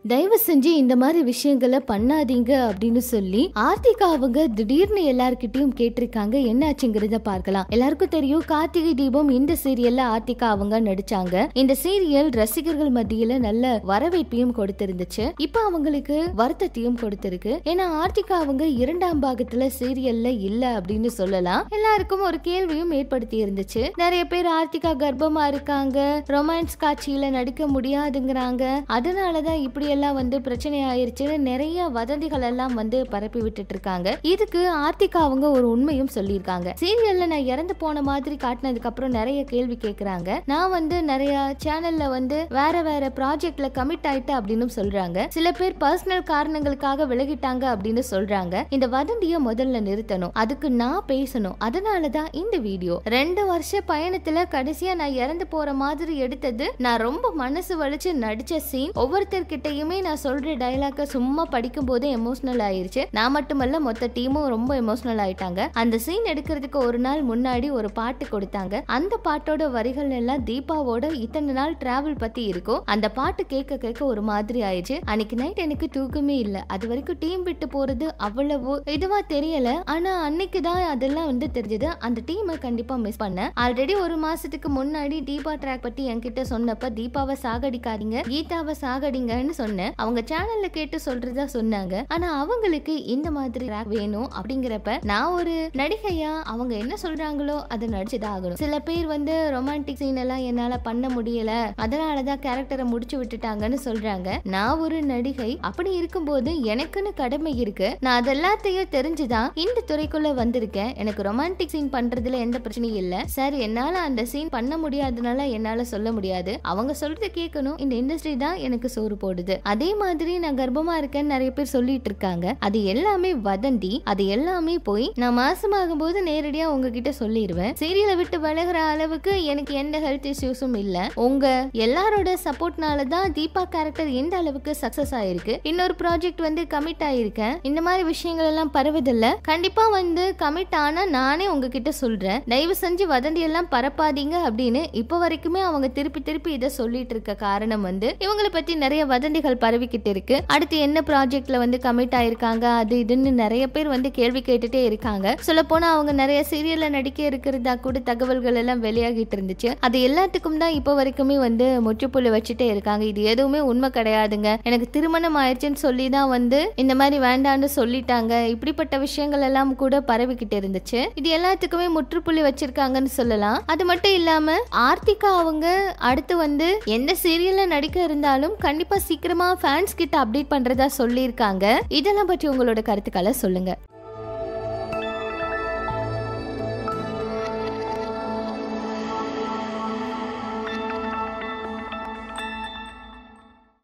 தயவு செஞ்சு இந்த மாதிரி விஷயங்களை பண்ணாதீங்க அப்படின்னு சொல்லி ஆர்த்திகா அவங்க திடீர்னு எல்லார்கிட்டயும் கேட்டிருக்காங்க. என்ன ஆச்சுங்கிறத பார்க்கலாம். எல்லாருக்கும் தெரியும், கார்த்திகை தீபம் இந்த சீரியல்ல ஆர்த்திகா அவங்க நடிச்சாங்க. இந்த சீரியல் ரசிகர்கள் மத்தியில நல்ல வரவேற்பையும் கொடுத்திருந்துச்சு. இப்ப அவங்களுக்கு வருத்தத்தையும் கொடுத்திருக்கு. ஏன்னா ஆர்த்திகா அவங்க இரண்டாம் பாகத்துல சீரியல்ல இல்ல அப்படின்னு சொல்லலாம். எல்லாருக்கும் ஒரு கேள்வியும் ஏற்படுத்தி இருந்துச்சு. நிறைய பேர் ஆர்த்திகா கர்ப்பமா இருக்காங்க, ரொமான்ஸ் காட்சியில நடிக்க முடியாதுங்கிறாங்க, அதனாலதான் இப்படி எல்லாம் வந்து பிரச்சனை ஆயிருச்சுன்னு நிறைய வதந்திகள் எல்லாம் வந்து பரப்பி விட்டுட்டு இருக்காங்க. இதுக்கு ஆர்த்திகா அவங்க ஒரு உண்மையும் சொல்லியிருக்காங்க. சீரியல்ல நான் இறந்து போன மாதிரி காட்டினதுக்கு அப்புறம் நிறைய கேள்வி கேட்கறாங்க. நான் வந்து நிறைய சேனல்ல வந்து வேற வேற ப்ராஜெக்ட்ல கமிட் ஆயிட்டு அப்படின்னு சொல்றாங்க. சில பேர் பர்சனல் காரணங்களுக்காக விலகிட்டாங்க அப்படின்னு சொல்றாங்க. இந்த வதந்திய முதல்ல நிறுத்தணும், அதுக்கு நான் பேசணும். அதனாலதான் இந்த வீடியோ. 2 வருஷ பயணத்துல கடைசியா நான் இறந்து போற மாதிரி எடுத்தது, நான் ரொம்ப மனசு வலிச்சு நடிச்ச சீன். ஒவ்வொருத்தர்கிட்டையுமே நான் சொல்ற டயலாக சும்மா படிக்கும் போதே எமோஷனல் ஆயிருச்சு. நான் மட்டுமல்ல, மொத்த டீமும் ரொம்ப எமோஷனல் ஆயிட்டாங்க. அந்த சீன் எடுக்கிறதுக்கு ஒரு நாள் முன்னாடி ஒரு பாட்டு கொடுத்தாங்க. அந்த பாட்டோட வரிகள் எல்லாம் தீபாவோட இத்தனை நாள் டிராவல் பத்தி இருக்கும். அந்த பாட்டு கேட்க கேட்க ஒரு மாதிரி ஆயிடுச்சு. அன்னைக்கு நைட் எனக்கு தூக்கமே இல்ல. அது வரைக்கும் டீம் விட்டு போறது அவ்வளவு இதுவா தெரியல. ஆனா அன்னைக்கு தான் அதெல்லாம் வந்து தெரிஞ்சது. அந்த டீமை கண்டிப்பா மிஸ் பண்ண. ஆல்ரெடி ஒரு மாசத்துக்கு முன்னாடி தீபா ட்ராக் பத்தி என்கிட்ட சொன்னப்ப, தீபாவை சாகடிக்காதீங்க, கீதாவை சாகடிங்கன்னு சொன்னேன். அவங்க சேனல்ல கேட்டு சொல்றதா சொன்னாங்க. ஆனா அவங்களுக்கு இந்த மாதிரி ட்ராக் வேணும் அப்படிங்கிறப்ப நான் ஒரு நடிகையா அவங்க என்ன சொல்றாங்களோ அதை நடிச்சுதான் ஆகணும். சில பேர் வந்து ரொமான்டிக் சீன் எல்லாம் என்னால பண்ண முடியல, அதனாலதான் கேரக்டரை முடிச்சு விட்டுட்டாங்கன்னு சொல்றாங்க. நான் ஒரு நடிகை, அப்படி இருக்கும்போது எனக்குன்னு கடமை இருக்கு. நான் அதெல்லாத்தையும் தெரிஞ்சுதான் இந்த துறைக்குள்ள வந்திருக்கேன். எனக்கு ரொமான்டிக் சீன் பண்றதுல எந்த பிரச்சனையும் இல்ல சார். என்னால அந்த சீன் பண்ண முடியாதனால என்னால சொல்ல முடியாது. அவங்க சொல்றத கேட்கணும். இந்த இண்டஸ்ட்ரி தான் எனக்கு சோறு போடுது. அதே மாதிரி நான் கர்ப்பமா இருக்கேன்னு நிறைய பேர் சொல்லிட்டு இருக்காங்க. அது எல்லாமே வதந்தி. அது எல்லாமே போய் நான் மாசமாகும் போது நேரடியா உங்ககிட்ட சொல்லிடுவேன். சீரியலை விட்டு விலகிற அளவுக்கு எனக்கு எந்த ஹெல்த் இஷ்யூஸும் இல்ல. உங்க எல்லாரோட சப்போர்ட்னால தான் தீபா கேரக்டர் எந்த அளவுக்கு சக்சஸ் ஆயிருக்கு. இன்னொரு ப்ராஜெக்ட் வந்து கமிட் ஆயிருக்கேன். இந்த மாதிரி விஷயங்கள் எல்லாம் பரவதில்ல. கண்டிப்பா வந்து கமிட் ஆனா நானே உங்ககிட்ட சொல்றேன். தயவு செஞ்சு வதந்தி எல்லாம் பரப்பாதீங்க அப்படின்னு இப்ப வரைக்குமே அவங்க திருப்பி திருப்பி இதை சொல்லிட்டு இருக்க காரணம் வந்து இவங்களை பத்தி நிறைய வதந்திகள் பரவிக்கிட்டு இருக்கு. அடுத்து என்ன ப்ராஜெக்ட்ல வந்து கமிட் ஆயிருக்காங்க, அது இதுன்னு நிறைய பேர் வந்து கேள்வி கேட்டுட்டே இருக்காங்க. சொல்ல போனா அவங்க நிறைய சீரியல்ல நடிக்க இருக்கிறதா கூட தகவல்கள் எல்லாம் வெளியாகிட்டு இருந்துச்சு. அது எல்லாத்துக்கும் தான் இப்ப வரைக்குமே வந்து முற்றுப்புள்ளி வச்சுட்டே இருக்காங்க. இது எதுவுமே உண்மை கிடையாதுங்க, எனக்கு திருமணம் ஆயிடுச்சுன்னு சொல்லி தான் வந்து இந்த மாதிரி வேண்டான்னு சொல்லிட்டாங்க, இப்படிப்பட்ட விஷயங்கள் எல்லாம் கூட பரவிக்கிட்டு இருந்துச்சு. இது எல்லாத்துக்குமே முற்றுப்புள்ளி வச்சிருக்காங்கன்னு சொல்லலாம். அது மட்டும் இல்லாம ஆர்த்திகா அவங்க அடுத்து வந்து எந்த சீரியல்ல நடிக்க இருந்தாலும் கண்டிப்பா சீக்கிரமா ஃபேன்ஸ் கிட்ட அப்டேட் பண்றதா சொல்லியிருக்காங்க. இதெல்லாம் பற்றி உங்களோட கருத்துக்களை சொல்லுங்க.